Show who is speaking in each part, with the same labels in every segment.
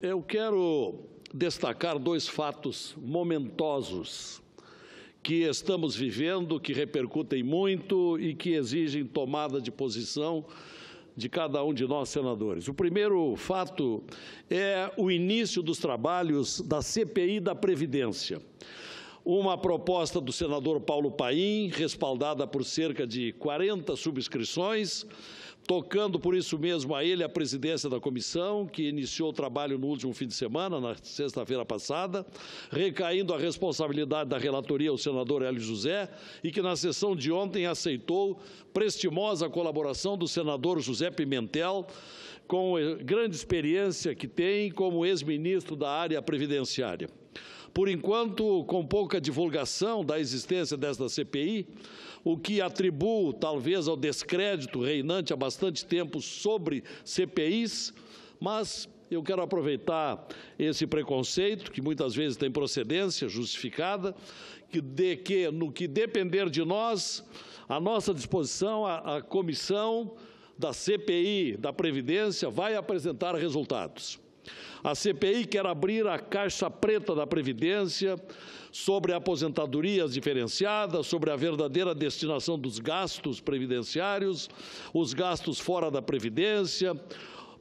Speaker 1: Eu quero destacar dois fatos momentosos que estamos vivendo, que repercutem muito e que exigem tomada de posição de cada um de nós, senadores. O primeiro fato é o início dos trabalhos da CPI da Previdência. Uma proposta do senador Paulo Paim, respaldada por cerca de 40 subscrições, tocando por isso mesmo a ele a presidência da comissão, que iniciou o trabalho no último fim de semana, na sexta-feira passada, recaindo a responsabilidade da relatoria ao senador Hélio José e que na sessão de ontem aceitou prestimosa colaboração do senador José Pimentel, com grande experiência que tem como ex-ministro da área previdenciária. Por enquanto, com pouca divulgação da existência desta CPI, o que atribuo talvez ao descrédito reinante há bastante tempo sobre CPIs, mas eu quero aproveitar esse preconceito, que muitas vezes tem procedência justificada, que no que depender de nós, à nossa disposição, a comissão da CPI da Previdência vai apresentar resultados. A CPI quer abrir a caixa preta da Previdência sobre aposentadorias diferenciadas, sobre a verdadeira destinação dos gastos previdenciários, os gastos fora da Previdência,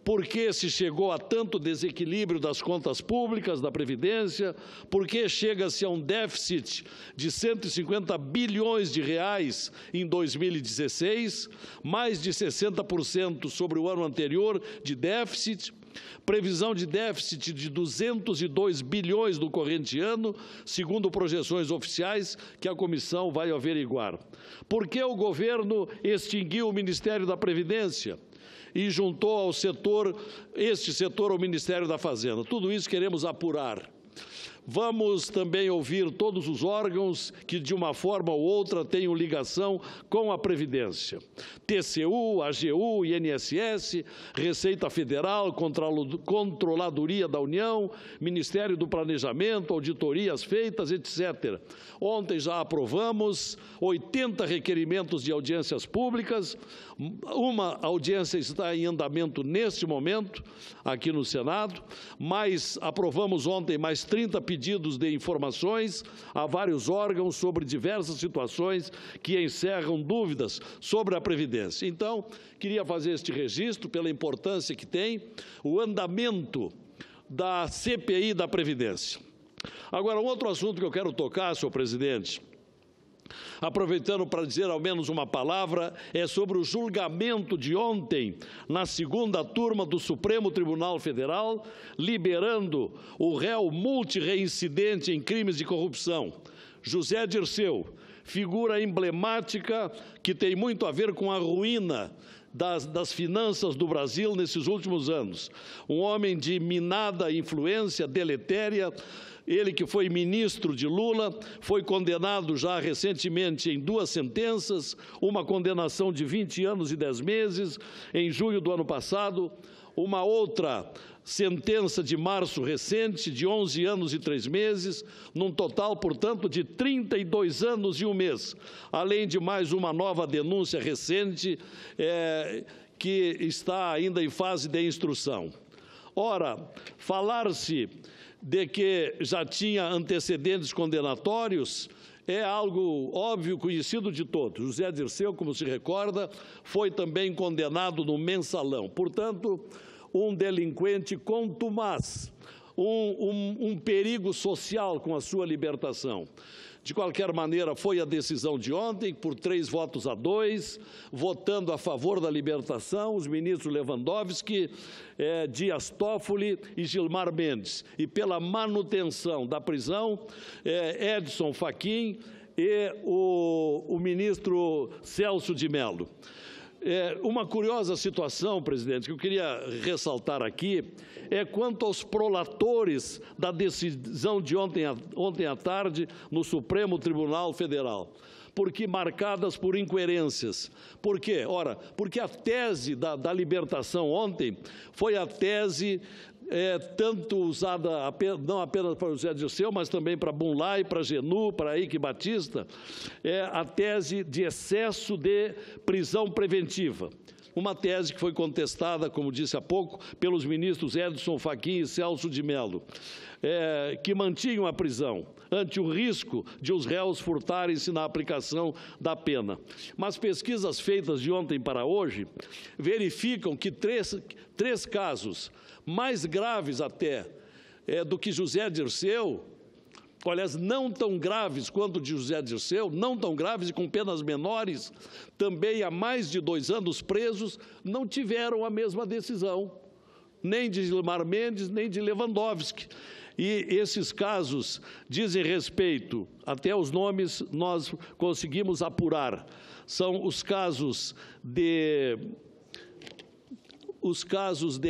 Speaker 1: por que se chegou a tanto desequilíbrio das contas públicas da Previdência, por que chega-se a um déficit de 150 bilhões de reais em 2016, mais de 60% sobre o ano anterior de déficit, previsão de déficit de 202 bilhões no corrente ano, segundo projeções oficiais que a comissão vai averiguar. Por que o governo extinguiu o Ministério da Previdência e juntou ao este setor ao Ministério da Fazenda? Tudo isso queremos apurar. Vamos também ouvir todos os órgãos que, de uma forma ou outra, tenham ligação com a Previdência. TCU, AGU, INSS, Receita Federal, Controladoria da União, Ministério do Planejamento, auditorias feitas, etc. Ontem já aprovamos 80 requerimentos de audiências públicas. Uma audiência está em andamento neste momento, aqui no Senado, mas aprovamos ontem mais 30 pedidos de informações a vários órgãos sobre diversas situações que encerram dúvidas sobre a Previdência. Então, queria fazer este registro pela importância que tem o andamento da CPI da Previdência. Agora, um outro assunto que eu quero tocar, senhor presidente, aproveitando para dizer ao menos uma palavra, é sobre o julgamento de ontem, na segunda turma do Supremo Tribunal Federal, liberando o réu multireincidente em crimes de corrupção, José Dirceu, figura emblemática que tem muito a ver com a ruína das finanças do Brasil nesses últimos anos. Um homem de minada influência deletéria. Ele que foi ministro de Lula, foi condenado já recentemente em 2 sentenças, uma condenação de 20 anos e 10 meses, em julho do ano passado, uma outra sentença de março recente, de 11 anos e 3 meses, num total, portanto, de 32 anos e 1 mês, além de mais uma nova denúncia recente que está ainda em fase de instrução. Ora, falar-se de que já tinha antecedentes condenatórios é algo óbvio, conhecido de todos. José Dirceu, como se recorda, foi também condenado no Mensalão. Portanto, um delinquente contumaz, um perigo social com a sua libertação. De qualquer maneira, foi a decisão de ontem, por 3-2, votando a favor da libertação, os ministros Lewandowski, Dias Toffoli e Gilmar Mendes, e pela manutenção da prisão, Edson Fachin e o ministro Celso de Mello. Uma curiosa situação, presidente, que eu queria ressaltar aqui, é quanto aos prolatores da decisão de ontem à tarde no Supremo Tribunal Federal, porque marcadas por incoerências. Por quê? Ora, porque a tese da libertação ontem foi a tese tanto usada não apenas para o José Dirceu, mas também para Bunlai, para Genu, para Eike Batista, a tese de excesso de prisão preventiva. uma tese que foi contestada, como disse há pouco, pelos ministros Edson Fachin e Celso de Mello, que mantinham a prisão ante o risco de os réus furtarem-se na aplicação da pena. Mas pesquisas feitas de ontem para hoje verificam que três casos mais graves até do que José Dirceu, aliás, não tão graves quanto o de José Dirceu, não tão graves e com penas menores, também há mais de 2 anos presos, não tiveram a mesma decisão, nem de Gilmar Mendes, nem de Lewandowski. E esses casos dizem respeito, até os nomes nós conseguimos apurar, são os casos de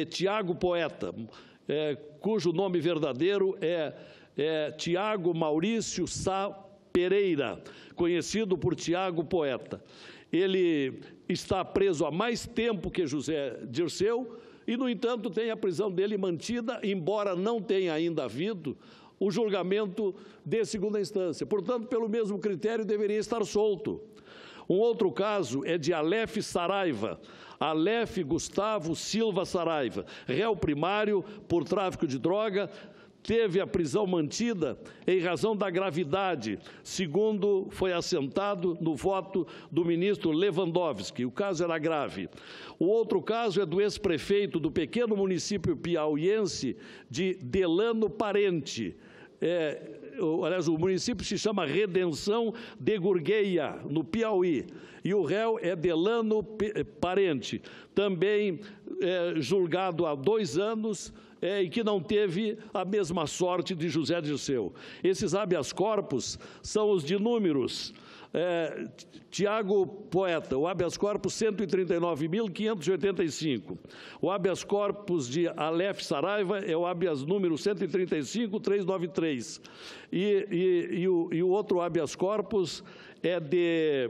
Speaker 1: Tiago Poeta, cujo nome verdadeiro é Tiago Maurício Sá Pereira, conhecido por Tiago Poeta. Ele está preso há mais tempo que José Dirceu e, no entanto, tem a prisão dele mantida, embora não tenha ainda havido o julgamento de segunda instância. Portanto, pelo mesmo critério, deveria estar solto. Um outro caso é de Aleph Saraiva, Aleph Gustavo Silva Saraiva, réu primário por tráfico de droga, teve a prisão mantida em razão da gravidade, segundo foi assentado no voto do ministro Lewandowski. O caso era grave. O outro caso é do ex-prefeito do pequeno município piauiense de Delano Parente. Aliás, o município se chama Redenção de Gurgueia, no Piauí, e o réu é Delano Parente, também julgado há 2 anos, e que não teve a mesma sorte de José Dirceu. Esses habeas corpus são os de números. Tiago Poeta, o habeas corpus 139.585. O habeas corpus de Aleph Saraiva é o habeas número 135.393. E o outro habeas corpus é de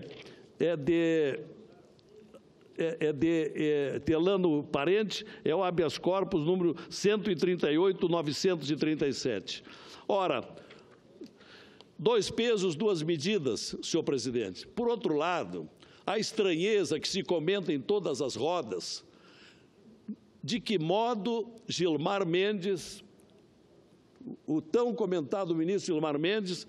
Speaker 1: Delano Parente, é o habeas corpus número 138.937. Ora, 2 pesos, 2 medidas, senhor presidente. Por outro lado, a estranheza que se comenta em todas as rodas, de que modo Gilmar Mendes, o tão comentado ministro Gilmar Mendes,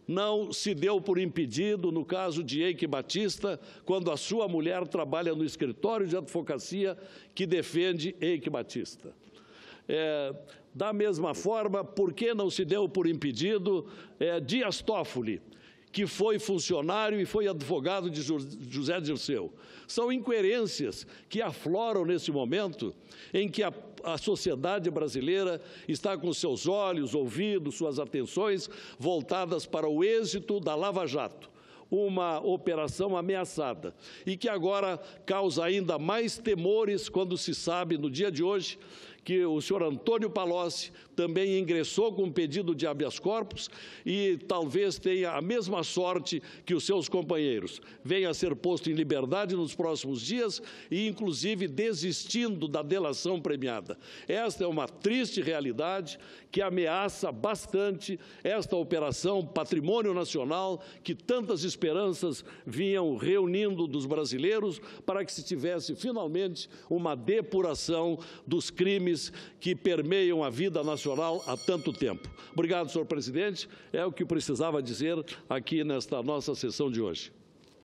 Speaker 1: não se deu por impedido no caso de Eike Batista, quando a sua mulher trabalha no escritório de advocacia que defende Eike Batista. Da mesma forma, por que não se deu por impedido Dias Toffoli, que foi funcionário e foi advogado de José Dirceu? São incoerências que afloram nesse momento em que a sociedade brasileira está com seus olhos, ouvidos, suas atenções voltadas para o êxito da Lava Jato, uma operação ameaçada e que agora causa ainda mais temores quando se sabe, no dia de hoje, que o senhor Antônio Palocci também ingressou com um pedido de habeas corpus e talvez tenha a mesma sorte que os seus companheiros. Venha a ser posto em liberdade nos próximos dias e, inclusive, desistindo da delação premiada. Esta é uma triste realidade que ameaça bastante esta operação Patrimônio Nacional que tantas esperanças vinham reunindo dos brasileiros para que se tivesse, finalmente, uma depuração dos crimes que permeiam a vida nacional há tanto tempo. Obrigado, senhor presidente. É o que precisava dizer aqui nesta nossa sessão de hoje.